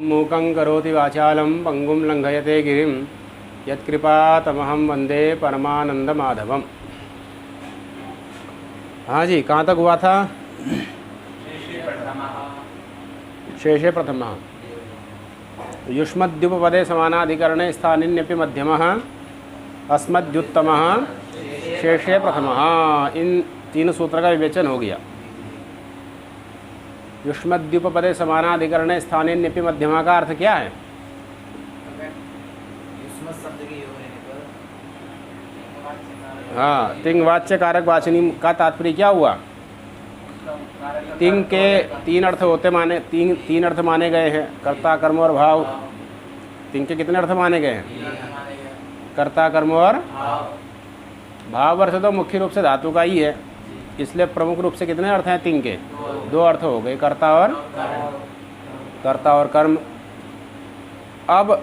मूकं करोति वाचालं पंगुं लंघयते गिरिं यत्कृपातमहं वंदे परमानंद माधवम। हाँ जी, कहाँ तक हुआ था? शेषे प्रथमः युष्मद्युपपदे समानाधिकरणे स्थानिन्यपि मध्यमः अस्मद्युत्तमः शेषे प्रथमः। इन तीन सूत्र का विवेचन हो गया। युष्मद्युपपदे समानाधिकरणे स्थानिन्यपि मध्यमः का अर्थ क्या है? हाँ, तिंग वाच्य कारक वाचनी का तात्पर्य क्या हुआ? तिंग के तीन अर्थ होते माने तीन अर्थ माने गए हैं, कर्ता कर्म और भाव। तिंग के कितने अर्थ माने गए हैं? कर्ता कर्म और भाव। अर्थ तो मुख्य रूप से धातु का ही है, इसलिए प्रमुख रूप से कितने अर्थ हैं तिंग के? दो अर्थ हो गए, कर्ता और कर्म। अब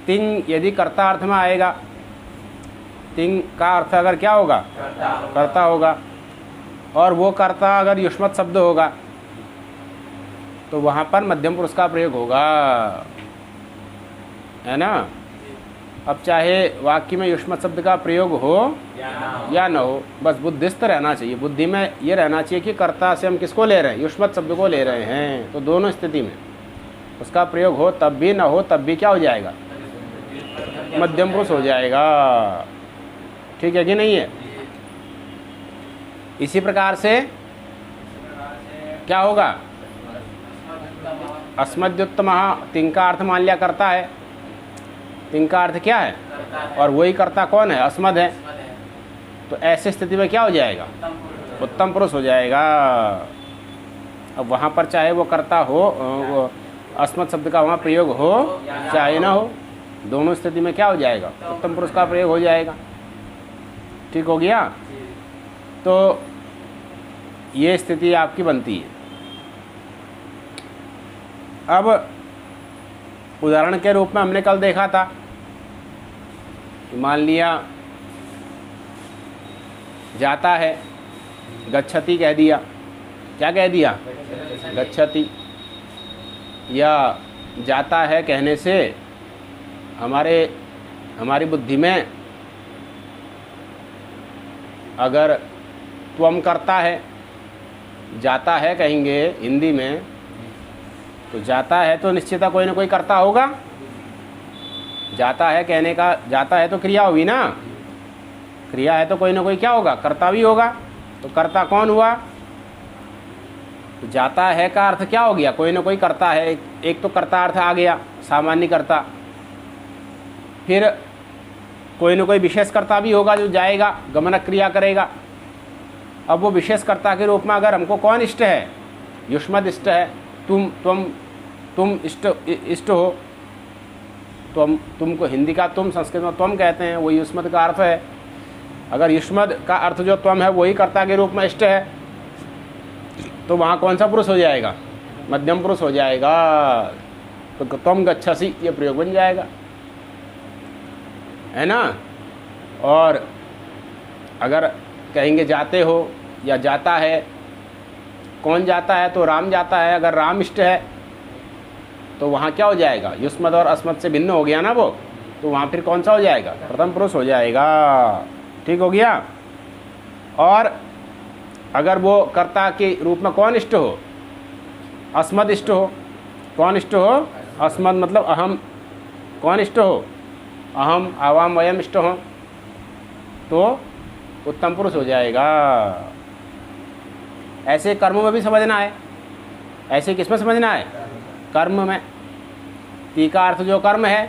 तिंग यदि कर्ता अर्थ में आएगा, तिंग का अर्थ अगर क्या होगा? कर्ता होगा। और वो कर्ता अगर युष्मत शब्द होगा तो वहाँ पर मध्यम पुरुष का प्रयोग होगा, है ना। अब चाहे वाक्य में युष्मत शब्द का प्रयोग हो या न हो, बस बुद्धिस्त रहना चाहिए। बुद्धि में ये रहना चाहिए कि कर्ता से हम किसको ले रहे हैं? युष्मत शब्द को ले रहे हैं। तो दोनों स्थिति में उसका प्रयोग हो तब भी, न हो तब भी क्या हो जाएगा? मध्यम पुरुष हो जाएगा। ठीक है कि नहीं है? इसी प्रकार से क्या होगा? अस्मद्युत्तमः तिंग का अर्थ मान लिया करता है। तिंग का अर्थ क्या है? और वही कर्ता कौन है? अस्मद है। तो ऐसी स्थिति में क्या हो जाएगा? उत्तम पुरुष हो जाएगा। अब वहाँ पर चाहे वो कर्ता हो, वो अस्मद शब्द का वहाँ प्रयोग हो चाहे ना हो, दोनों स्थिति में क्या हो जाएगा? उत्तम पुरुष का प्रयोग हो जाएगा। ठीक हो गया? तो ये स्थिति आपकी बनती है। अब उदाहरण के रूप में हमने कल देखा था, मान लिया जाता है, गच्छति कह दिया। क्या कह दिया? गच्छति। या जाता है कहने से हमारी बुद्धि में अगर त्वम करता है, जाता है कहेंगे हिंदी में, तो जाता है तो निश्चित कोई ना कोई करता होगा। जाता है कहने का, जाता है तो क्रिया हुई ना, क्रिया है तो कोई ना कोई क्या होगा? कर्ता भी होगा। तो कर्ता कौन हुआ? तो जाता है का अर्थ क्या हो गया? कोई ना कोई करता है। एक तो कर्ता अर्थ आ गया, सामान्य कर्ता। फिर कोई ना कोई विशेष कर्ता भी होगा जो जाएगा, गमनक क्रिया करेगा। अब वो विशेष कर्ता के रूप में अगर हमको कौन इष्ट है? युष्मद इष्ट है। तुम इष्ट हो। तुमको हिंदी का तुम, संस्कृत में त्वम कहते हैं, वही युष्मद का अर्थ है। अगर युष्मद का अर्थ जो त्वम है वही कर्ता के रूप में इष्ट है, तो वहाँ कौन सा पुरुष हो जाएगा? मध्यम पुरुष हो जाएगा। तो त्वम गच्छसि ये प्रयोग बन जाएगा, है ना। और अगर कहेंगे जाते हो या जाता है, कौन जाता है? तो राम जाता है। अगर राम इष्ट है तो वहाँ क्या हो जाएगा? युष्मद और अस्मद से भिन्न हो गया ना वो, तो वहाँ फिर कौन सा हो जाएगा? प्रथम पुरुष हो जाएगा। ठीक हो गया? और अगर वो कर्ता के रूप में कौन इष्ट हो? अस्मद इष्ट हो। कौन इष्ट हो? अस्मद मतलब अहम। कौन इष्ट हो? अहम, आवाम, वयम इष्ट हो, तो उत्तम पुरुष हो जाएगा। ऐसे कर्म में भी समझना है। ऐसे किस में समझना है? कर्म में। ती का अर्थ जो कर्म है,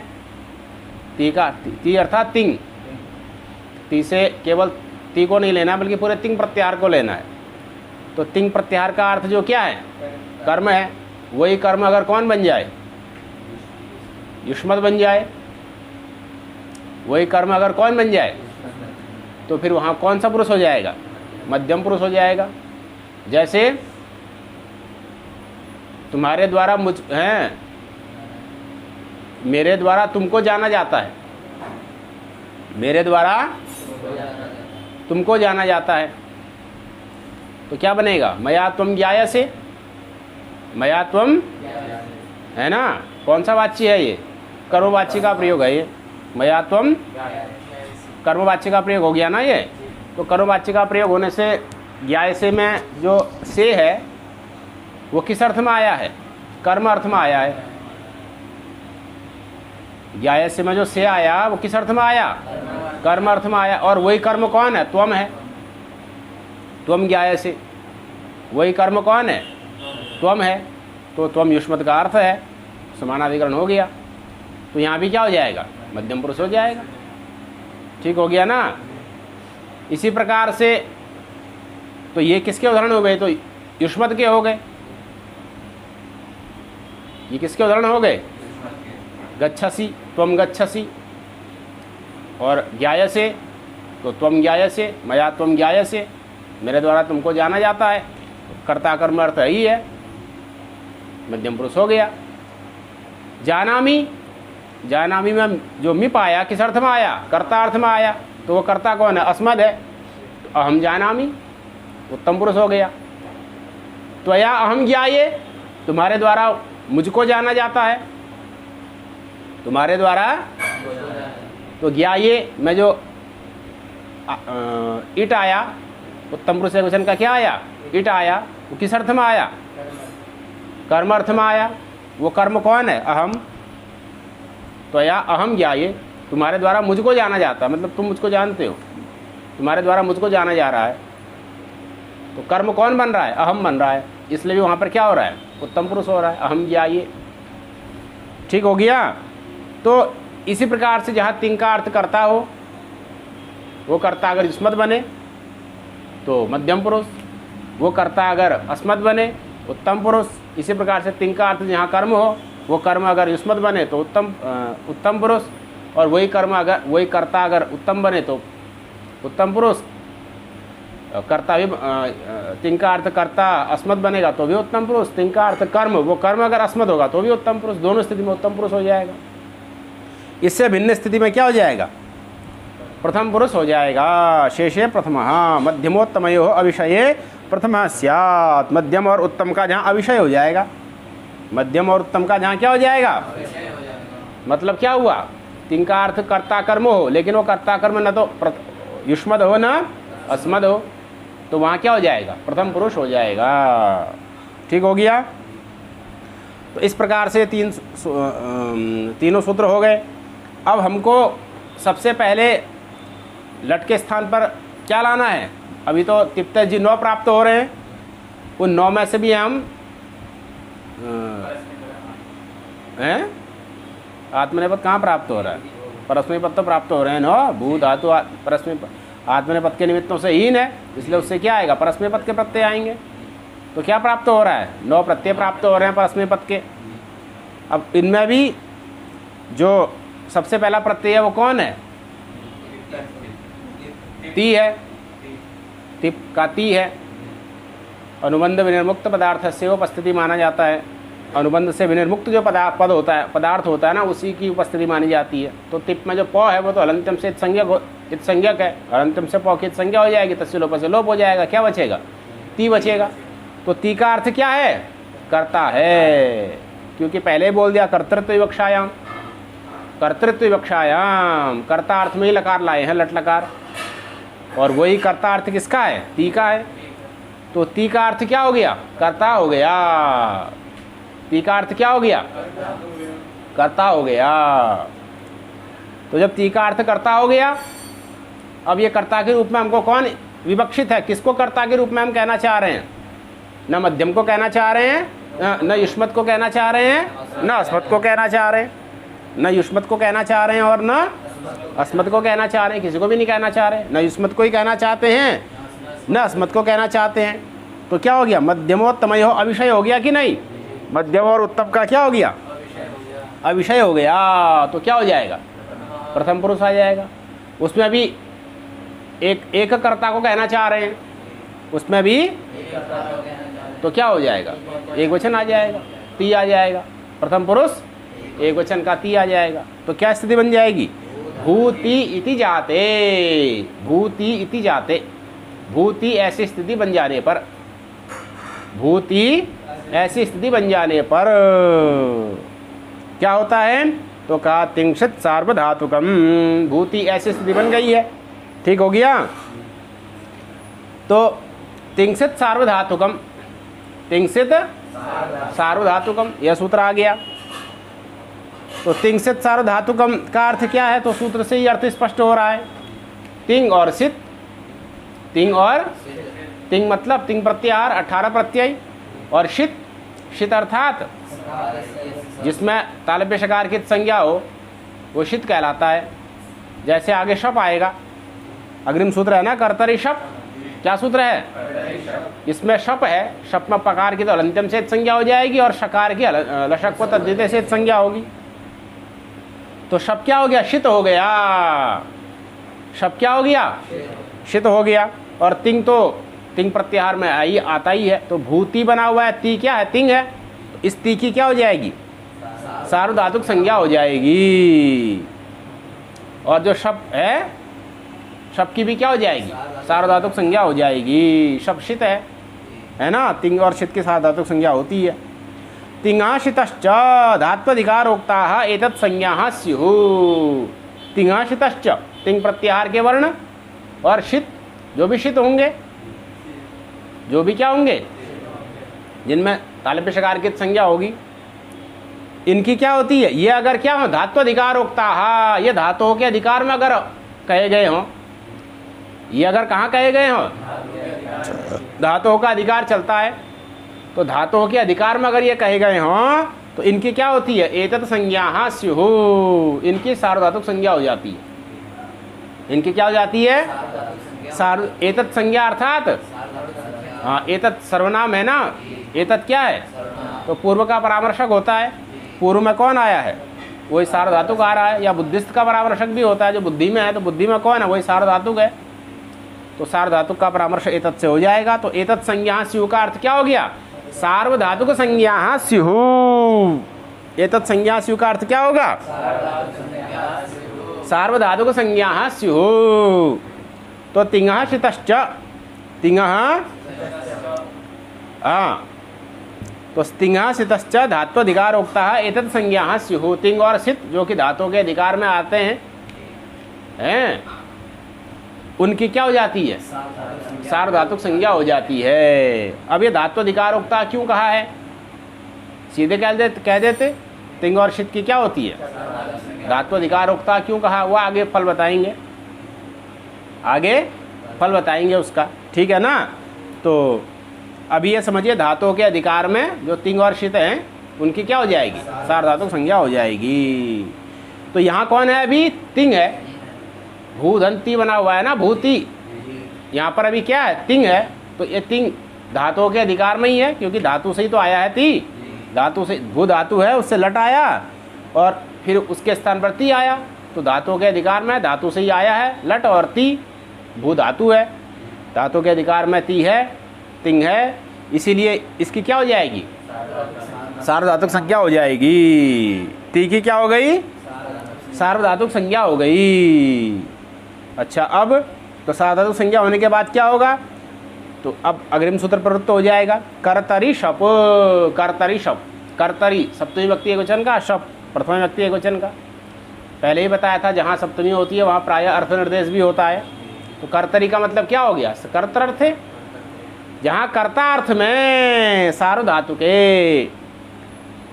ती अर्थात तिंग। ती से केवल ती को नहीं लेना बल्कि पूरे तिंग प्रत्याहार को लेना है। तो तिंग प्रत्याहार का अर्थ जो क्या है? कर्म है। वही कर्म अगर कौन बन जाए? युष्मद बन जाए। वही कर्म अगर कौन बन जाए तो फिर वहाँ कौन सा पुरुष हो जाएगा? मध्यम पुरुष हो जाएगा। जैसे तुम्हारे द्वारा मेरे द्वारा तुमको जाना जाता है, मेरे द्वारा तुमको जाना जाता है, तो क्या बनेगा? मया त्वम ज्ञायसे, मया त्वम है ना। कौन सा वाच्य है ये? कर्मवाच्य का प्रयोग है ये। मया त्वम कर्मवाच्य का प्रयोग हो गया ना ये। तो कर्मवाच्य का प्रयोग होने से ज्ञायसे में जो से है वो किस अर्थ में आया है? कर्म अर्थ में आया है। ज्ञायसे में जो से आया वो किस अर्थ में आया? कर्म अर्थ में आया। और वही कर्म कौन है? त्वम है। त्वम ज्ञायसे, वही कर्म कौन है? त्वम है। तो त्वम युष्मत का अर्थ है, समानाधिकरण हो गया। तो यहाँ भी क्या हो जाएगा? मध्यम पुरुष हो जाएगा। ठीक हो गया ना। इसी प्रकार से तो ये किसके उदाहरण हो गए? तो युष्मत के हो गए। ये किसके उदाहरण हो गए? गच्छसि, त्वम गच्छसि। और ज्ञायसे, तो त्वम ज्ञायसे, मया त्वम ज्ञायसे, मेरे द्वारा तुमको जाना जाता है। कर्ता कर्म अर्थ ही है, मध्यम पुरुष हो गया। जानामि, जानामि में जो मिप आया किस अर्थ में आया? कर्ता अर्थ में आया। तो वो कर्ता कौन है? अस्मद है। तो अहम जानामि, उत्तम पुरुष हो गया। त्वया अहम ज्ञाये, तुम्हारे द्वारा मुझको जाना जाता है, तुम्हारे द्वारा। तो ज्ञाये में जो इट आया, उत्तम पुरुष वचन का क्या आया? इट आया। वो किस अर्थ में आया? कर्म अर्थ में आया। वो कर्म कौन है? अहम। तो या अहम ज्ञाये, तुम्हारे द्वारा मुझको जाना जाता है, मतलब तुम मुझको जानते हो, तुम्हारे द्वारा मुझको जाना जा रहा है। तो कर्म कौन बन रहा है? अहम बन रहा है। इसलिए भी वहाँ पर क्या हो रहा है? उत्तम पुरुष हो रहा है, अहम ज्ञाये। ठीक हो गया। तो इसी प्रकार से जहाँ तिंग का अर्थ करता हो, वो कर्ता अगर युष्मत बने तो मध्यम पुरुष, वो कर्ता अगर अस्मत बने उत्तम पुरुष। इसी प्रकार से तिंग का अर्थ जहाँ कर्म हो, वो कर्म अगर युष्मत बने तो उत्तम पुरुष। और वही कर्म अगर वही कर्ता अगर उत्तम बने तो उत्तम पुरुष। कर्ता भी तिंग का अर्थ कर्ता अस्मत बनेगा तो भी उत्तम पुरुष। तिंग का अर्थ कर्म, वो कर्म अगर अस्मत होगा तो भी उत्तम पुरुष। दोनों स्थिति में उत्तम पुरुष हो जाएगा। इससे भिन्न स्थिति में क्या हो जाएगा? प्रथम पुरुष हो जाएगा। शेषे प्रथम, हाँ मध्यमोत्तमयो अविषये प्रथम स्यात्। मध्यम और उत्तम का जहाँ अविषय हो जाएगा, मध्यम और उत्तम का जहाँ क्या हो जाएगा? मतलब क्या हुआ? तिंग का अर्थ कर्ता कर्म हो, लेकिन वो कर्ता कर्म न तो युष्मद हो न अस्मद हो, तो वहाँ क्या हो जाएगा? प्रथम पुरुष हो जाएगा। ठीक हो गया। तो इस प्रकार से तीनों सूत्र हो गए। अब हमको सबसे पहले लट के स्थान पर क्या लाना है? अभी तो तिप्ते जी 9 प्राप्त हो रहे हैं, उन 9 में से भी हम हैं आत्मनेपद कहाँ प्राप्त हो रहा है? परस्मैपद तो प्राप्त हो रहे हैं। 9 भू धातु परस्मैपद आत्मनेपद के निमित्तों से हीन है, इसलिए उससे क्या आएगा? परस्मैपद के प्रत्यय आएंगे। तो क्या प्राप्त हो रहा है? 9 प्रत्यय प्राप्त हो रहे हैं परस्मैपद के। अब इनमें भी जो सबसे पहला प्रत्यय है वो कौन है? ती है। तिप का ती है। अनुबंध विनिर्मुक्त पदार्थ से उपस्थिति माना जाता है। अनुबंध से विनिर्मुक्त जो पद होता है, पदार्थ होता है ना, उसी की उपस्थिति मानी जाती है। तो तिप में जो पौ है वो तो हलंत्यम से इत संज्ञक है। हलंत्यम से पौ की इत संज्ञा हो जाएगी, तस्य लोप से लोप हो जाएगा। क्या बचेगा? ती बचेगा। तो ती का अर्थ क्या है? कर्ता है, क्योंकि पहले ही बोल दिया कर्तृत्व विवक्षायाम। कर्तृत्व विवक्षायाम कर्ता अर्थ में ही लकार लाए हैं, लट लकार। और वही कर्ता अर्थ किसका है? ती का है। तो ती का अर्थ क्या हो गया? कर्ता हो गया। ती का अर्थ क्या हो गया? कर्ता हो गया। तो जब ती का अर्थ कर्ता हो गया, अब ये कर्ता के रूप में हमको कौन विवक्षित है? किसको कर्ता के रूप में हम कहना चाह रहे हैं? न मध्यम को कहना चाह रहे हैं, न युष्मत को कहना चाह रहे हैं, न अस्मत को कहना चाह रहे हैं। न युष्मत को कहना चाह रहे हैं और न अस्मत को कहना चाह रहे हैं। किसी को भी नहीं कहना चाह रहे। न युष्मत को ही कहना चाहते हैं, न अस्मत को कहना चाहते हैं। तो क्या हो गया? मध्यमोत्तमयो अविषय हो गया कि नहीं? मध्यम और उत्तम का क्या हो गया? अविषय हो गया। तो क्या हो जाएगा? प्रथम पुरुष आ जाएगा। उसमें भी एक कर्ता को कहना चाह रहे हैं, उसमें भी तो क्या हो जाएगा? एक वचन आ जाएगा, ती आ जाएगा। प्रथम पुरुष एक वचन का ती आ जाएगा। तो क्या स्थिति बन जाएगी? भूति इति जाते। भूति इति जाते। भूति ऐसी स्थिति बन जाने पर, भूति ऐसी स्थिति बन जाने पर क्या होता है? तो कहा तिंशित सार्वधातुकम, भूति ऐसी स्थिति बन गई है। ठीक हो गया? तो तिंशित सार्वधातुकम, तिंशित सार्वधातुकम, यह सूत्र आ गया। तो तिंशित सार्वधातुकम का अर्थ क्या है? तो सूत्र से ही अर्थ स्पष्ट हो रहा है। तिंग और सित, तिंग और तिंग मतलब तिंग प्रत्याहार 18 प्रत्यय, और शित, शित अर्थात जिसमें तालव्य शकार की संज्ञा हो वो शित कहलाता है। जैसे आगे शप आएगा, अग्रिम सूत्र है ना कर्तरी शप। क्या सूत्र है? इसमें शप है, शप में पकार की तो अलंत्यम से संज्ञा हो जाएगी और शकार की लशक को तद्धित से संज्ञा होगी। तो शप क्या हो गया? शित हो गया। शप क्या हो गया? शित हो गया। और तिंग तो तिंग प्रत्याहार में आई आता ही है, तो भूति बना हुआ है। ती क्या है? तिंग है। तो इस ती की क्या हो जाएगी? सार्वधातुक संज्ञा हो जाएगी। और जो शप है, शप की भी क्या हो जाएगी? सार्वधातुक संज्ञा हो जाएगी। शप शित है ना? तिंग और शित की सार्वधातुक संज्ञा होती है। तिंगाशितश्च धात्वधिकारोक्ताः एतत् संज्ञाः स्युः। तिंगाशितश्च, तिंग प्रत्याहार के वर्ण, और शित जो भी शित होंगे, जो भी क्या होंगे, जिनमें तालव्य शकार की संज्ञा होगी, इनकी क्या होती है? ये अगर क्या हो? धात्वधिकारोक्ताः, ये धातुओं के अधिकार में अगर कहे गए हों, ये अगर कहाँ कहे गए हों? धातुओं का अधिकार चलता है, तो धातुओं के अधिकार में अगर ये कहे गए हों तो इनकी क्या होती है? एतत् संज्ञाः स्युः, इनकी सार्वधातुक संज्ञा हो जाती है। इनकी क्या हो जाती है? एतत् संज्ञा अर्थात, हाँ, एतत् सर्वनाम है ना, एतत् क्या है? तो पूर्व का परामर्शक होता है। पूर्व में कौन आया है? वही सार्वधातुक आ रहा है। या बुद्धिस्त का परामर्शक भी होता है, जो बुद्धि में है, तो बुद्धि में कौन है? वही सार्वधातुक है। तो सार्वधातुक का परामर्श एतत् से हो जाएगा। तो एतत् संज्ञा स्युः का अर्थ क्या हो गया? सार्वधातुक संज्ञा स्युः। एतत् संज्ञा स्युः का अर्थ क्या होगा? सार्वधातुक संज्ञा स्युः। तो तिंगः शितश्च, तिंगः, तो तिंगः सितश्च धात्वधिकारोक्ताः एतत् संज्ञाः स्युः। तिंग और सित जो कि धातुओं के अधिकार में आते हैं, उनकी क्या हो जाती है? सार्वधातुक संज्ञा हो जाती है। अब ये धात्वधिकारोक्ता क्यों कहा है? सीधे कह देते तिंग और शित की क्या होती है? धात्वधिकारोक्ता क्यों कहा? वो आगे फल बताएंगे, आगे फल बताएंगे उसका। ठीक है ना? तो अभी ये समझिए, धातुओं के अधिकार में जो तिंग और शित हैं उनकी क्या हो जाएगी? सार्वधातुक संज्ञा हो जाएगी। तो यहाँ कौन है? अभी तिंग है, भूधंती बना हुआ है ना, भूति। यहाँ पर अभी क्या है? तिंग है। तो ये तिंग धातुओं के अधिकार में ही है, क्योंकि धातु से ही तो आया है ती। धातु से, भू धातु है, उससे लट आया और फिर उसके स्थान पर ती आया। तो धातुओं के अधिकार में धातु से ही आया है लट, और ती भू धातु है। धातु के अधिकार में ती है, तिंग है, इसीलिए इसकी क्या हो जाएगी? सार्वधातुक संज्ञा हो जाएगी। ती की क्या हो गई? सार्वधातुक संज्ञा हो गई। अच्छा, अब तो सार्वधातुक संज्ञा होने के बाद क्या होगा? तो अब अग्रिम सूत्र प्रवृत्त हो जाएगा। कर्तरी शप, कर्तरी शप, कर्तरी सप्तमी व्यक्ति एकवचन का, शप प्रथम व्यक्ति एकवचन का। पहले ही बताया था, जहाँ सप्तमी होती है वहाँ प्रायः अर्थ निर्देश भी होता है। तो कर्तरी का मतलब क्या हो गया? कर्तर्थ है। जहाँ कर्तार्थ में सार्वधातुके,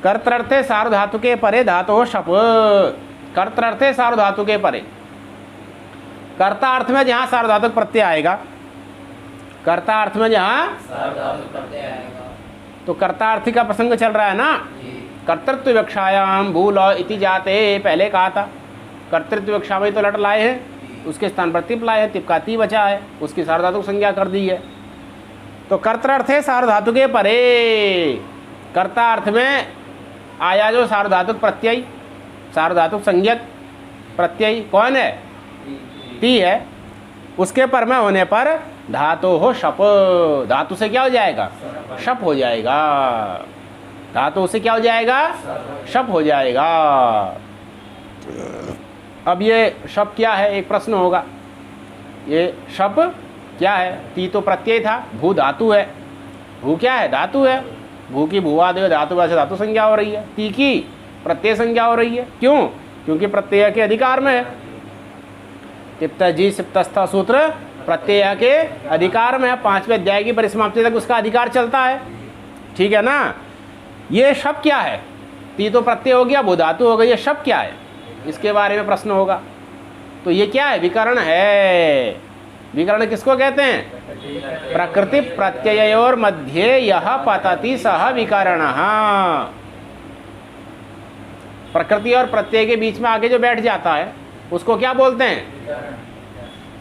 कर्तर्थे सार्वधातुके परे धातु शप, कर्तर्थे सार्वधातुके परे। कर्तार्थ में जहाँ सार्वधातुक प्रत्यय आएगा, कर्तार्थ में जहाँ, तो कर्तार्थी का प्रसंग चल रहा है ना। कर्तृत्व विवक्षायाम भूल इति जाते, पहले कहा था। कर्तृत्व विवक्षा में तो लट लाए हैं, उसके स्थान पर तिप लाए हैं, तिप का ती बचा है, उसकी सार्वधातुक संज्ञा कर दी है। तो कर्तर्थ है सार्वधातुके परे, कर्ता अर्थ में आया जो सार्वधातुक प्रत्यय, सार्वधातुक संज्ञक प्रत्यय कौन है? ती है। उसके पर में होने पर धातु हो शप, धातु से क्या हो जाएगा? शप हो जाएगा। धातु से क्या हो जाएगा? शप हो जाएगा। अब ये शप क्या है, एक प्रश्न होगा। ये शप क्या है? ती तो प्रत्यय था, भू धातु है। भू क्या है? धातु है। भू की भूवादेव धातु वैसे धातु संज्ञा हो रही है, ती की प्रत्यय संज्ञा हो रही है। क्यों? क्योंकि प्रत्यय के अधिकार में है। तिप्त जी सिप्तस्थ सूत्र प्रत्यय के अधिकार में है, 5वें अध्याय की परिसमाप्ति तक उसका अधिकार चलता है। ठीक है ना। ये शब्द क्या है? ती तो प्रत्यय हो गया, भू धातु हो गई, ये शब्द क्या है? इसके बारे में प्रश्न होगा। तो ये क्या है? विकरण है। विकरण किसको कहते हैं? प्रकृति प्रत्ययोर मध्ये यह पतति सह विकरणः। प्रकृति और प्रत्यय के बीच में आगे जो बैठ जाता है उसको क्या बोलते हैं?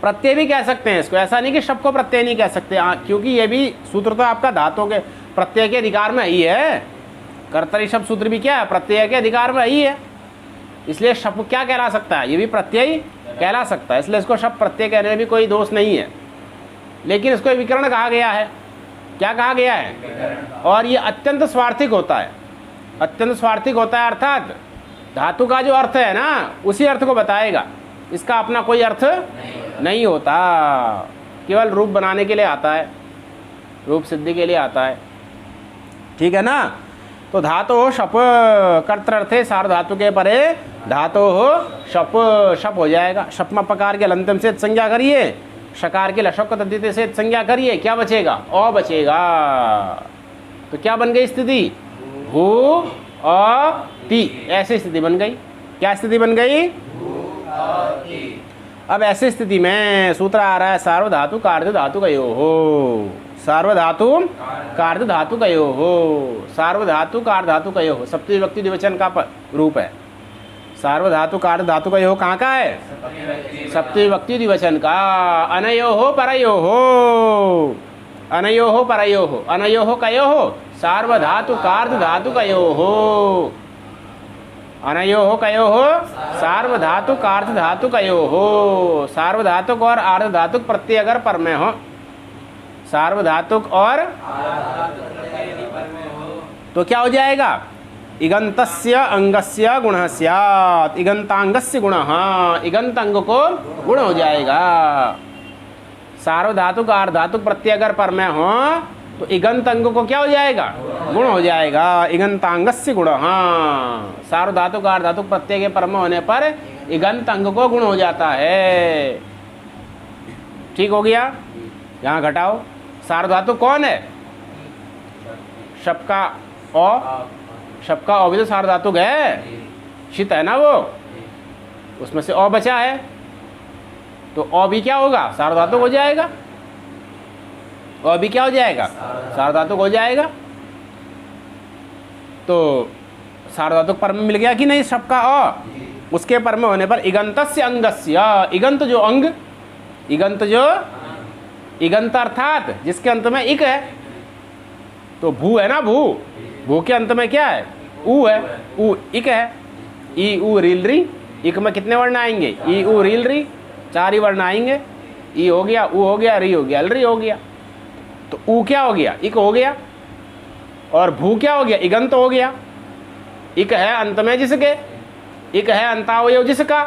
प्रत्यय भी कह सकते हैं इसको। ऐसा नहीं कि शब्द को प्रत्यय नहीं कह सकते, क्योंकि ये भी सूत्र तो आपका धातु के प्रत्यय के अधिकार में ही है। कर्तरी शब्द सूत्र भी क्या है? प्रत्यय के अधिकार में ही है। इसलिए शब्द क्या कहला सकता है? ये भी प्रत्यय कहला सकता है, इसलिए इसको शब्द प्रत्यय कहने में भी कोई दोष नहीं है। लेकिन इसको विकरण कहा गया है। क्या कहा गया है? और ये अत्यंत स्वार्थिक होता है। अत्यंत स्वार्थिक होता है अर्थात धातु का जो अर्थ है ना उसी अर्थ को बताएगा, इसका अपना कोई अर्थ नहीं होता, केवल रूप बनाने के लिए आता है, रूप सिद्धि के लिए आता है। ठीक है ना। तो धातु हो शप कर्तर्थे सार धातु के परे धातु हो शप, शप हो जाएगा। शपमा पकार के लंतम से संज्ञा करिए, शकार के लशक तद्धित से संज्ञा करिए, क्या बचेगा? अ बचेगा। तो क्या बन गई स्थिति? भू अ ती, ऐसी स्थिति बन गई। क्या स्थिति बन गई? अब ऐसी स्थिति में सूत्र आ रहा है सार्वधातु कार्य धातु कयो हो। सार्वधातु कार्य धातु कयो हो। सार्वधातु कार्य धातु कयो हो सप्तमी विभक्ति द्विवचन का रूप है। सार्वधातु कार्य धातु कयो हो कहाँ का है? सप्तमी विभक्ति द्विवचन का। अनयो हो परयो हो, अनयो हो परयो हो, अनयो हो कयो हो सार्वधातु कार्य धातु कयो हो। अनयो हो कयो हो सार्वधातुक अर्ध धातुक कयो हो। सार्वधातुक और अर्ध धातुक प्रत्यय अगर पर में हो, सार्वधातुक और तो क्या हो जाएगा? इगंतस्य अंगस्य गुणः स्यात्। इगंतांगस्य गुणः, इगंत अंग को गुण हो जाएगा। सार्वधातुक अर्ध धातुक प्रत्यय अगर पर में हो तो इगंत अंग को क्या हो जाएगा? गुण हो जाएगा। इगंतांगस्य गुणः। सार्वधातुक अर्ध धातुक प्रत्यय के परम होने पर इगंत अंग को गुण हो जाता है। ठीक हो गया। यहाँ घटाओ। सार्वधातुक कौन है? शप का अ, शप का अ भी तो सार्वधातुक है, शित है ना वो, उसमें से अ बचा है तो अ भी क्या होगा? सार्वधातुक हो जाएगा। अ भी क्या हो जाएगा? सार्वधातुक हो जाएगा। तो सार्वधातुक पर में मिल गया कि नहीं? शप का अ, उसके पर में होने पर इगंतस्य अंगस्य, इगंत जो अंग, इगंत जो इगंत अर्थात जिसके अंत में इक है, तो भू है ना, भू, भू के अंत में क्या है? ऊ है, ऊ इक है। ई ऊ रील री, इक में कितने वर्ण आएंगे? ई ऊ रील री, 4 ही वर्ण आएंगे। ई हो गया, ऊ हो गया, री हो गया, री हो गया। तो ऊ क्या हो गया? इक हो गया। और भू क्या हो गया? इगंत हो गया। इक है अंत में जिसके, इक है अंतावयव जिसका,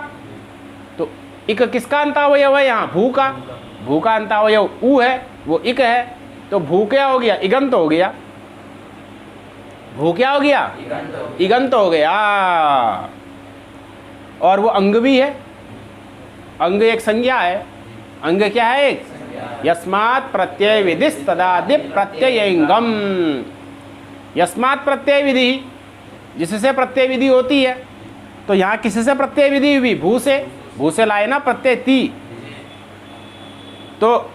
तो इक किसका अंतावयव है? यहाँ भू का। भू का अंतावयव ऊ है, वो इक है, तो भू क्या हो गया? इगंत हो गया। भू क्या हो गया? इगंत हो गया। और वो अंग भी है। अंग एक संज्ञा है। अंग क्या है? एक यस्मात् प्रत्यय विधिस् तदादि प्रत्ययंगम। यस्मात् प्रत्यय विधि, जिससे प्रत्यय विधि होती है। तो यहाँ किससे प्रत्यय विधि हुई? भू से। भू से लाए ना प्रत्यय ती, तो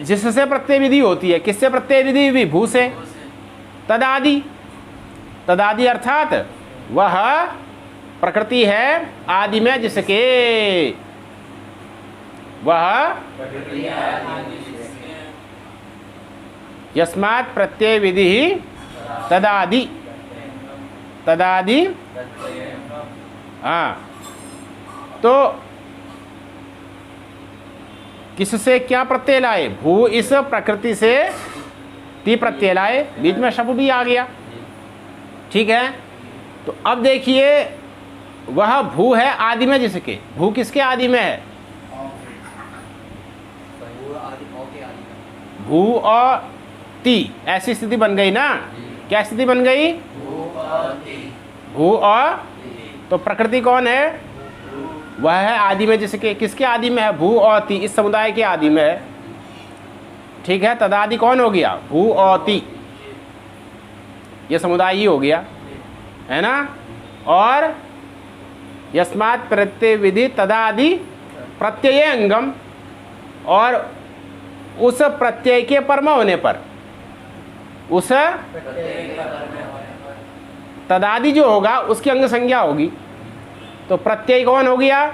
जिससे प्रत्यय विधि होती है, किससे प्रत्यय विधि हुई? भू से। तदादि, तदादि अर्थात वह प्रकृति है आदि में जिसके, वह यस्मात् प्रत्यय विधि तदादि, तदादि। हाँ, तो किससे क्या प्रत्यय लाए? भू इस प्रकृति से ती प्रत्यय लाए, बीच में शब्द भी आ गया। ठीक है। तो अब देखिए, वह भू है आदि में जिसके। भू किसके आदि में है? भू और ती, ऐसी स्थिति बन गई ना। क्या स्थिति बन गई? भू और, तो प्रकृति कौन है? वह है आदि में, जिसके किसके आदि में है? भू और ती, इस समुदाय के आदि में है। ठीक है, तदादि कौन हो गया? भू और ती, ये समुदाय ही हो गया, है ना। और यस्मात् प्रत्यय विधि तदादि प्रत्यय अंगम, और उस प्रत्यय के परम होने पर, उस तदादि जो होगा उसकी अंग संज्ञा होगी। तो प्रत्यय कौन हो गया?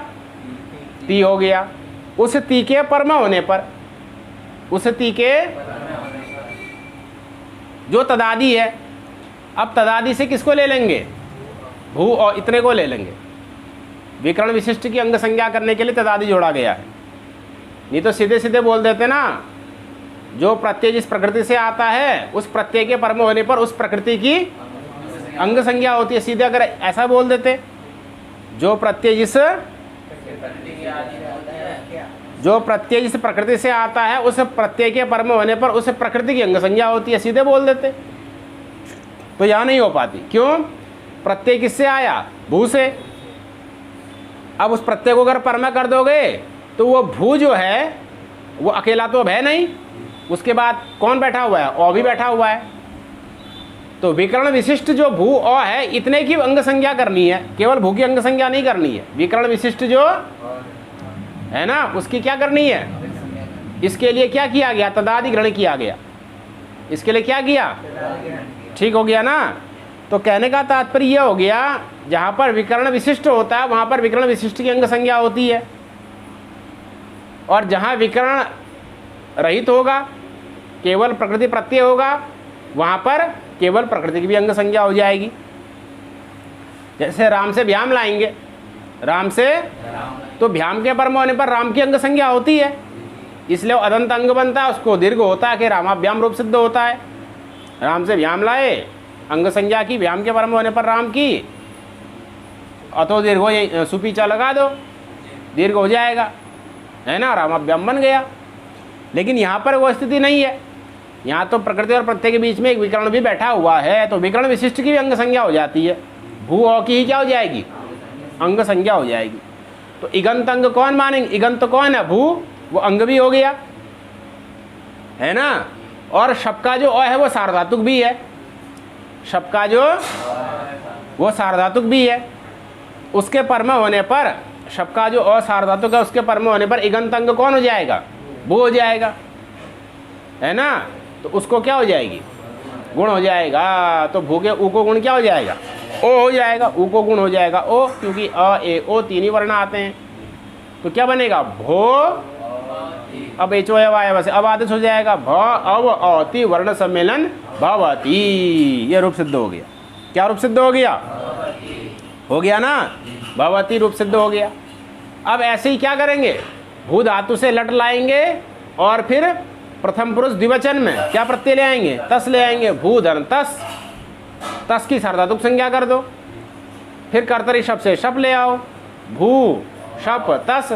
ती हो गया। उस ती के परम होने पर, उस ती के जो तदादि है, अब तदादि से किसको ले लेंगे? भू और इतने को ले लेंगे। विकर्ण विशिष्ट की अंग संज्ञा करने के लिए तदादि जोड़ा गया है, नहीं तो सीधे सीधे बोल देते ना, जो प्रत्यय जिस प्रकृति से आता है उस प्रत्यय के परम होने पर उस प्रकृति की अंग संज्ञा होती है। सीधे अगर ऐसा बोल देते, जो प्रत्यय जिस प्रकृति से आता है उस प्रत्यय के परम होने पर उस प्रकृति की अंग संज्ञा होती है, सीधे बोल देते, तो यहां नहीं हो पाती। क्यों? प्रत्यय किससे आया? भू से। अब उस प्रत्यय को अगर परमा कर दोगे तो वो भू जो है वो अकेला तो अब है नहीं, उसके बाद कौन बैठा हुआ है? औ भी बैठा हुआ है। तो विकर्ण विशिष्ट जो भू औ है, इतने की अंग संज्ञा करनी है, केवल भू की अंग संज्ञा नहीं करनी है। विकर्ण विशिष्ट जो है ना, उसकी क्या करनी है? इसके लिए क्या किया गया? तदादि ग्रहण किया गया। इसके लिए क्या किया? ठीक हो गया ना। तो कहने का तात्पर्य यह हो गया, जहां पर विकर्ण विशिष्ट होता है वहां पर विकर्ण विशिष्ट की अंग संज्ञा होती है, और जहां विकर्ण रहित होगा, केवल प्रकृति प्रत्यय होगा, वहां पर केवल प्रकृति की भी अंग संज्ञा हो जाएगी। जैसे राम से भ्याम लाएंगे, राम से, तो भ्याम के परम होने पर राम की अंग संज्ञा होती है, इसलिए अदंत अंग बनता है, उसको दीर्घ होता है कि रामाभ्याम रूप सिद्ध होता है। राम से भ्याम लाए, अंग संज्ञा की, भ्याम के परम होने पर राम की, अतो दीर्घ हो, सुपीचा लगा दो, दीर्घ हो जाएगा, है ना, रामाभ्याम बन गया। लेकिन यहाँ पर वो स्थिति नहीं है, यहाँ तो प्रकृति और प्रत्यय के बीच में एक विकर्ण भी बैठा हुआ है, तो विकर्ण विशिष्ट की भी अंग संज्ञा हो जाती है। भू औ की ही क्या हो जाएगी? अंग संज्ञा हो जाएगी। तो इगंत अंग कौन मानेंगे? इगंत कौन है? भू, वो अंग भी हो गया, है ना। और शब का जो अ है वो सार्वधातुक भी है, शब का जो वो सार्वधातुक भी है, उसके परम होने पर, शब का जो अ सार्वधातुक है उसके परम होने पर इगंत अंग कौन हो जाएगा? वो हो जाएगा, है ना। तो उसको क्या हो जाएगी? गुण हो जाएगा। तो भू के ऊ को गुण क्या हो जाएगा? ओ हो जाएगा, ऊ को गुण हो जाएगा ओ, क्योंकि अ ए ओ तीन ही वर्ण आते हैं। तो क्या बनेगा? भो, अब एचो है वैसे अब आदेश हो जाएगा, भ अव अति वर्ण सम्मेलन भवती, ये रूप सिद्ध हो गया। क्या रूप सिद्ध हो गया? हो गया ना, भवती रूप सिद्ध हो गया। अब ऐसे ही क्या करेंगे? भू धातु से लट लाएंगे और फिर प्रथम पुरुष द्विवचन में क्या प्रत्यय ले आएंगे? तस ले आएंगे। भू धन तस, तस की सार्वधातुक संज्ञा कर दो, फिर कर्तरी शब से शब ले आओ, भू शप तस,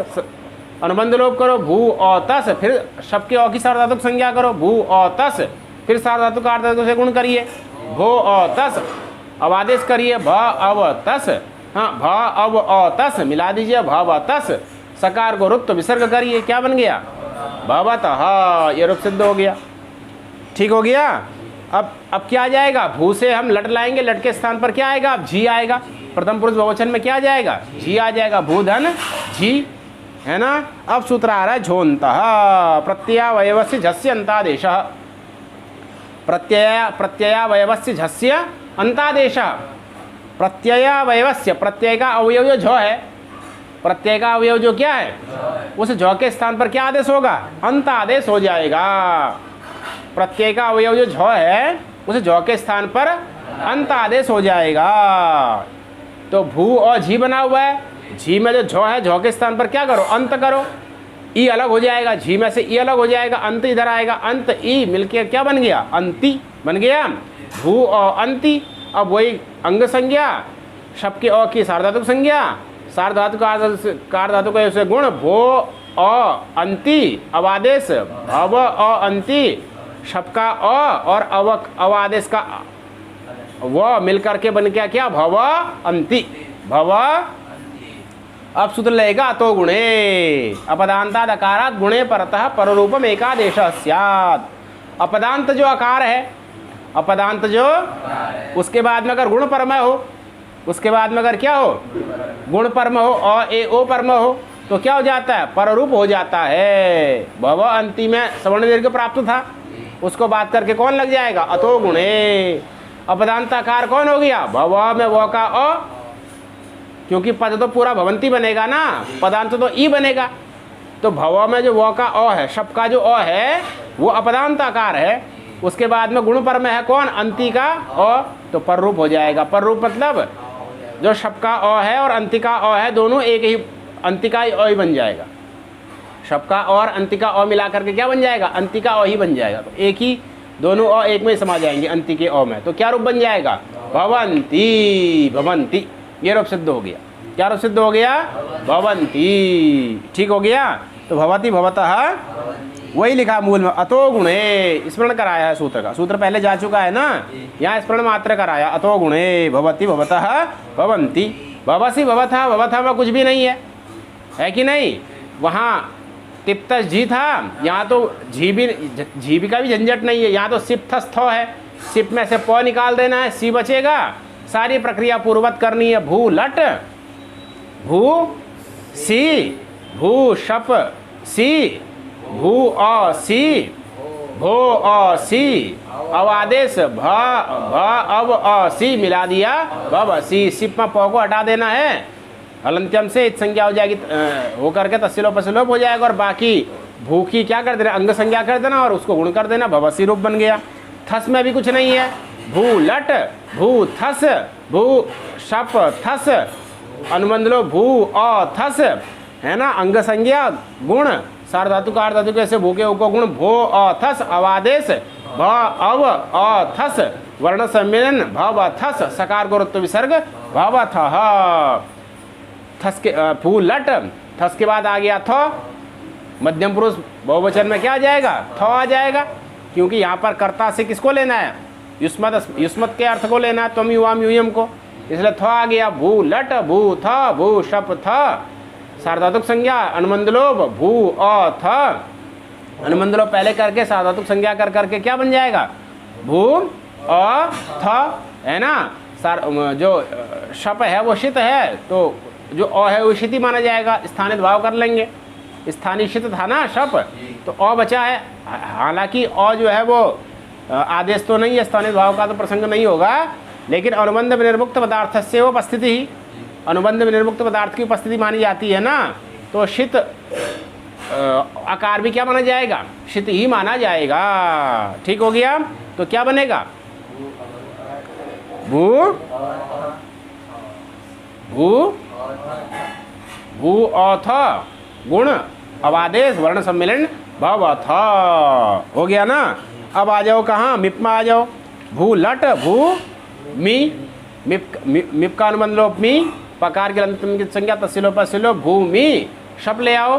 अनुबंध लोप करो, भू और तस, फिर शब के औ की सार्वधातुक संज्ञा करो, भू और तस, फिर सार्वधातुक आर्धातुक से गुण करिए, भो और तस, अब आदेश करिए भ अव तस, हाँ भ अव अ तस मिला दीजिए, भ तस, सकार को रुत्त विसर्ग करिए, क्या बन गया? भवतः, ये रूप सिद्ध हो गया। ठीक हो गया। अब क्या आ जाएगा? भू से हम लट लाएंगे, लट के स्थान पर क्या आएगा? अब झी आएगा। प्रथम पुरुष बहुवचन में क्या आ जाएगा? झी आ जाएगा, भू धन झी, है ना। अब सूत्र आ रहा है झोंतः, प्रत्ययावयवस्य झस्य अन्तादेशः, प्रत्ययावयवस्य झस्य अन्तादेशः, प्रत्ययावयवस्य, प्रत्यय का अवयव जो झ है, प्रत्यय का अवयव जो क्या है, उस झ के स्थान पर क्या आदेश होगा? अंत आदेश हो जाएगा। प्रत्यय का अवयव जो झ है उस झ के स्थान पर अंत आदेश हो जाएगा। तो भू और झी बना हुआ है, झी में जो झ है झ के स्थान पर क्या करो? अंत करो, ई अलग हो जाएगा, झी में से ई अलग हो जाएगा, अंत इधर आएगा, अंत ई मिलके क्या बन गया? अंति बन गया। भू और अंति, अब वही अंग संज्ञा, शब के अ की सार्वधातुक संज्ञा, सार्वधातुक कार्धातुक से गुण, भो अ अंति, अवादेश भव अ अंति, शब का अ और अव अवादेश का वो मिलकर के बन गया क्या, भव अंति, भव। अब सूत्र लगेगा तो गुणे, अपदांताद अकारात गुणे परतः पररूपम एकादेश स्यात्। अपदांत जो आकार है, अपदांत जो उसके बाद में अगर गुण परमय हो, उसके बाद में अगर क्या हो, गुण परम हो और ए ओ परम हो, तो क्या हो जाता है, पररूप हो जाता है। भव अंति में सवर्ण दीर्घ प्राप्त था, उसको बात करके कौन लग जाएगा, अतो गुणे। अपदांत आकार कौन हो गया, भव में वो का अ, क्योंकि पद तो पूरा भवंती बनेगा ना, पदांत तो ई बनेगा। तो भव में जो वो का अ है, शब का जो अ है वो अपदांत आकार है, उसके बाद में गुण पर में है कौन, अंति का अ, तो पररूप हो जाएगा। पररूप मतलब जो शब का अ है और अंति का अ है दोनों एक ही, अंति का अ ही बन जाएगा। शब का और अंति का अ मिला करके क्या बन जाएगा, अंति का अ ही बन जाएगा। तो एक ही, दोनों अ एक में समा जाएंगे अंति के अ में, तो क्या रूप बन जाएगा, भवंती, भवंती। ये रूप सिद्ध हो गया। क्या रूप सिद्ध हो गया, भवंती। ठीक हो गया। तो भवती भवतः वही लिखा मूल में, अतो गुणे स्मरण कराया है सूत्र का। सूत्र पहले जा चुका है ना, यहाँ स्मरण मात्र कराया, अतो गुणे भवती भवतः भवंती। भवसी भवथा, भवथा में कुछ भी नहीं है कि नहीं। वहाँ तिप्तस जी था, यहाँ तो जी भी का भी झंझट नहीं है, यहाँ तो सिप थस थो है। सिप में से प निकाल देना है, सी बचेगा। सारी प्रक्रिया पूर्वत करनी है। भू लट, भू सी, भू शप सी, भू अ सी, भो अ सी, अब आदेश भ अब अ सी मिला दिया, भव सी। सिप में प को हटा देना है, हलंत्यम से इत संज्ञा हो जाएगी, हो करके तस्सिलो पसिलोप हो जाएगा। और बाकी भू की क्या कर देना, अंग संज्ञा कर देना और उसको गुण कर देना, भवसी रूप बन गया। थस में भी कुछ नहीं है, भू लट, भू थस, भू शप थस, अनुबंध लो भू अ थस, है ना, अंग संज्ञा गुण, सार धातु का धातु कैसे भूखे उको गुण, भो अ थस, अवादेश भ अव अ थस, वर्ण सम्मेलन भव थस, सकार गुरुत्व विसर्ग भव थः। थस के फू लट, थस के बाद आ गया थ, मध्यम पुरुष बहुवचन में क्या आ जाएगा, थ आ जाएगा, क्योंकि यहाँ पर कर्ता से किसको लेना है, युष्मत के अर्थ को लेना है, त्वम युवाम यूयम को, इसलिए थ आ गया। भू लट, भू थ, भू शप थ, सार्वधातुक संज्ञा अनुबंधलोप भू अ थ, अनुबंधलोप पहले करके सार्वधातुक संज्ञा कर करके क्या बन जाएगा, भू अ थ, है ना। जो शप है वो शित है, तो जो अ है वो शिति माना जाएगा, स्थानित भाव कर लेंगे। स्थानीय शित था ना शप, तो अ बचा है। हालांकि अ जो है वो आदेश तो नहीं है, स्थानित भाव का तो प्रसंग नहीं होगा, लेकिन अनुबंध विनिर्मुक्त पदार्थ से वो उपस्थिति ही, अनुबंध विनिर्मुक्त पदार्थ की उपस्थिति मानी जाती है ना, तो शित आकार भी क्या माना जाएगा, शित ही माना जाएगा। ठीक हो गया। तो क्या बनेगा, भू भू भू अथ गुण अवादेश वर्ण सम्मेलन भव अथ, हो गया ना। अब आ जाओ कहाँ, मिप में आ जाओ। भू लट, भू मी, मिप का अनुबंध लोप मी, पकार के अंत की संज्ञा तस्सिलो पस्सिलो, भूमि। शप ले आओ,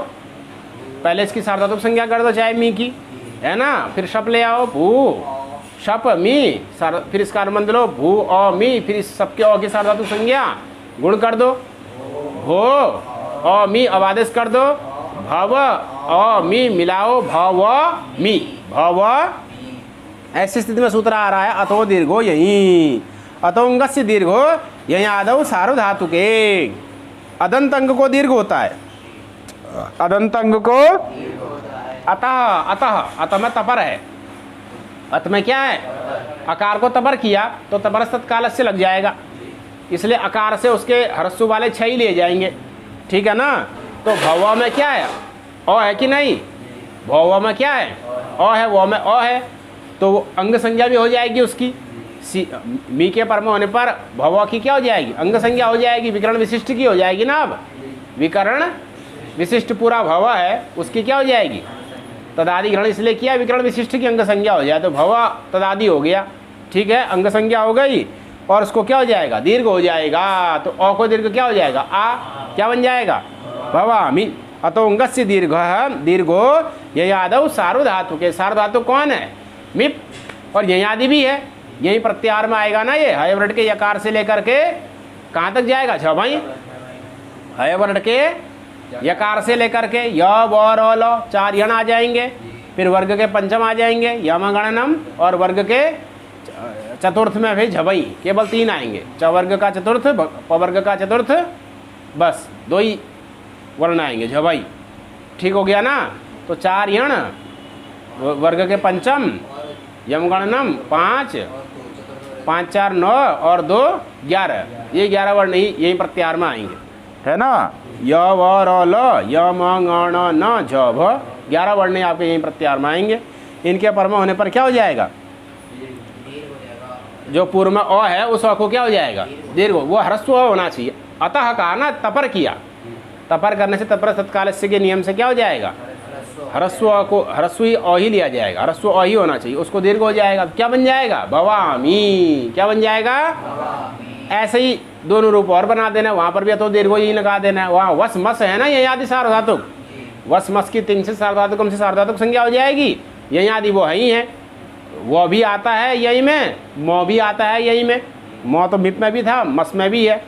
पहले इसकी सार्वधातुक संज्ञा कर दो चाहे मी की, है ना, फिर शप ले आओ, भू शप मी, फिर इसका अनुबंध लो भू अ मी, फिर इस सबके अ की सार्वधातुक संज्ञा गुण कर दो, भो अ मी अवादेश कर दो, भव अ मी मिलाओ, भव मी, भव। ऐसी स्थिति में सूत्र आ रहा है, अतो दीर्घो यही, अतोंगस्य दीर्घो यही आदौ सार्वधातु के। अदंत अंग को दीर्घ होता है, अदंत अंग को अतः, अतः अतः में तपर है, अत में क्या है, अकार को तपर किया तो तपरस तत्काल से लग जाएगा, इसलिए अकार से उसके ह्रस्व वाले छह ही ले जाएंगे। ठीक है ना। तो भव में क्या है, अ है कि नहीं, भव में क्या है, अ है, वो में अ है, तो अंग संज्ञा भी हो जाएगी उसकी। मी के परम होने पर भव की क्या हो जाएगी, अंग संज्ञा हो जाएगी, विकरण विशिष्ट की हो जाएगी ना। अब विकरण विशिष्ट पूरा भव है, उसकी क्या हो जाएगी, तदादि ग्रहण इसलिए किया, विकरण विशिष्ट की अंग संज्ञा हो जाए तो भव तदादि हो गया। ठीक है, अंग संज्ञा हो गई और उसको क्या हो जाएगा, दीर्घ हो जाएगा। तो अ को दीर्घ क्या हो जाएगा, आ क्या बन जाएगा, भवामि। अतोंगस्य दीर्घ दीर्घो ययादव सार्वधातु के, सार्वधातु कौन है, मिप, और ययादि भी है, यही प्रत्याहार में आएगा ना। ये हय वर्ण के यकार से लेकर के कहाँ तक जाएगा? छ भाई, हय वर्ण के यकार से लेकर के य व र ल 4 यण आ जाएंगे, फिर वर्ग के पंचम आ जाएंगे यम गणनम, और वर्ग के चतुर्थ में फिर झबई, केवल 3 आएंगे। च वर्ग का चतुर्थ, प वर्ग का चतुर्थ, बस 2 ही वर्ण आएंगे, झबई। ठीक हो गया ना। तो 4 यण, वर्ग के पंचम, यम गणनम 5, 5 4 9 और 2 11, ये 11 वर्ण ही यही प्रत्याहार में आएंगे, है ना। य व र ल य म ङ ण न झ भ 11 वर्ण ही आपके यही प्रत्याहार में आएंगे। इनके पर में होने पर क्या हो जाएगा? जो पूर्व में अ है उस अ को क्या हो जाएगा? दीर्घ। वो ह्रस्व होना चाहिए। अतः कहा ना, तपर किया, तपर करने से तपर तत्कालस्य के नियम से क्या हो जाएगा? ह्रस्व को ह्रस्व ही अ ही लिया जाएगा, ह्रस्व अ ही होना चाहिए, उसको दीर्घ हो जाएगा। क्या बन जाएगा? भवामी। क्या बन जाएगा? ऐसे ही दोनों रूप और बना देना, वहाँ पर भी तो दीर्घ ही लगा देना है। वहाँ वस मस है ना, ये आदि सार्वधातुक, वस मस की 3 से सार्वधातुक से सार्वधातुक संज्ञा हो जाएगी। यही आदि वो ही है, वो भी आता है यही में, मौ भी आता है यही में, मौ तो मिप में भी था, मस में भी है,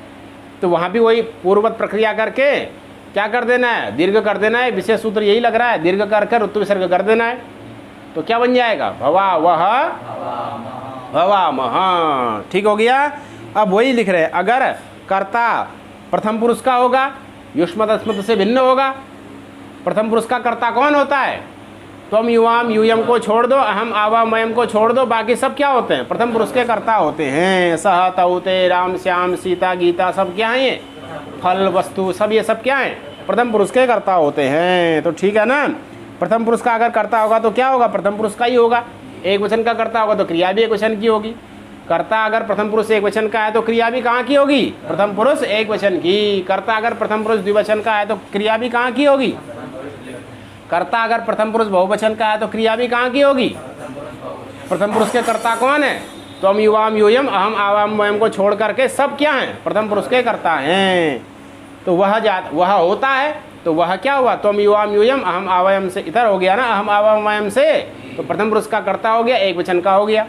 तो वहाँ भी वही पूर्ववत प्रक्रिया करके क्या कर देना है? दीर्घ कर देना है। विशेष सूत्र यही लग रहा है, दीर्घ करके ऋतु विसर्ग कर देना है। तो क्या बन जाएगा? भवा वह भवामह। ठीक हो गया। अब वही लिख रहे हैं, अगर कर्ता प्रथम पुरुष का होगा, युष्मत अस्मत से भिन्न होगा। प्रथम पुरुष का कर्ता कौन होता है? त्वम युवाम यूयम को छोड़ दो, अहम आवाम मयम को छोड़ दो, बाकी सब क्या होते हैं? प्रथम पुरुष के कर्ता होते हैं। सह तऊ ते राम श्याम सीता गीता सब क्या है? ये फल वस्तु सब, ये सब क्या है? प्रथम पुरुष के कर्ता होते हैं। तो ठीक है ना। प्रथम पुरुष का अगर कर्ता होगा तो क्या होगा? प्रथम पुरुष का ही होगा। एक वचन का कर्ता होगा तो क्रिया भी एक वचन की होगी। कर्ता अगर प्रथम पुरुष एक वचन का है तो क्रिया भी कहाँ की होगी? प्रथम पुरुष एक वचन की। कर्ता अगर प्रथम पुरुष द्विवचन का है तो क्रिया भी कहाँ की होगी? कर्ता अगर प्रथम पुरुष बहुवचन का है तो क्रिया भी कहाँ की होगी? प्रथम पुरुष के कर्ता कौन है? त्वम युवाम यूयम अहम आवाम वयम को छोड़ करके सब क्या हैं? प्रथम पुरुष के कर्ता हैं। तो वह होता है, तो वह क्या हुआ? त्वम युवाम यूयम अहम आवाम से इधर हो गया ना, अहम आवाम वयम से, तो प्रथम पुरुष का कर्ता हो गया, एक वचन का हो गया।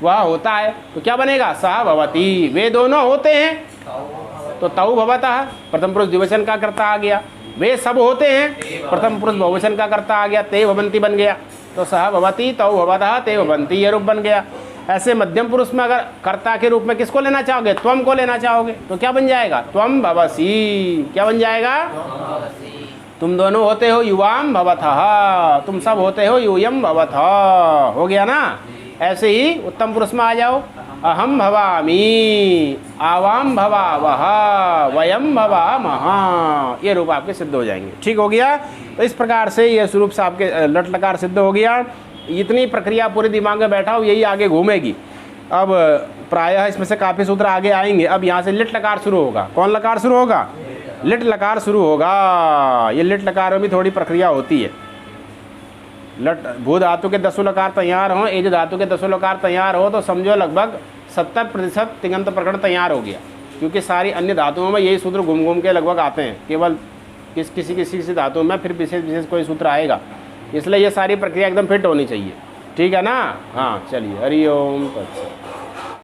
वह होता है तो क्या बनेगा? सह भवती। वे दोनों होते हैं तो तऊ भवतः, प्रथम पुरुष द्विवचन का कर्ता आ गया। वे सब होते हैं, प्रथम पुरुष बहुवचन का कर्ता आ गया, ते भवंती बन गया। तो सह भवती तऊ भवतः ते भवंती, ये रूप बन गया। ऐसे मध्यम पुरुष में अगर कर्ता के रूप में किसको लेना चाहोगे? त्वम को लेना चाहोगे तो क्या बन जाएगा? त्वम भवसी। क्या बन जाएगा? तुम दोनों होते हो युवाम भवतः, तुम सब होते हो यूयम भवतः। हो गया ना। ऐसे ही उत्तम पुरुष में आ जाओ, अहम भवामी, आवाम भवावह, वयम भवामः, ये रूप आपके सिद्ध हो जाएंगे। ठीक हो गया। तो इस प्रकार से ये स्वरूप से आपके लट लकार सिद्ध हो गया। इतनी प्रक्रिया पूरे दिमाग में बैठा हो, यही आगे घूमेगी। अब प्रायः इसमें से काफ़ी सूत्र आगे आएंगे। अब यहाँ से लिट लकार शुरू होगा। कौन लकार शुरू होगा? लिट लकार शुरू होगा। ये लिट लकार में भी थोड़ी प्रक्रिया होती है। लट भू धातु के 10 लकार तैयार हों, एज धातु के 10 लकार तैयार हो तो समझो लगभग 70% तिङंत प्रकरण तैयार हो गया। क्योंकि सारी अन्य धातुओं में यही सूत्र घूम घूम के लगभग आते हैं, केवल किसी धातु में फिर विशेष कोई सूत्र आएगा। इसलिए ये सारी प्रक्रिया एकदम फिट होनी चाहिए। ठीक है ना। हाँ चलिए, हरि ओम तत्सत।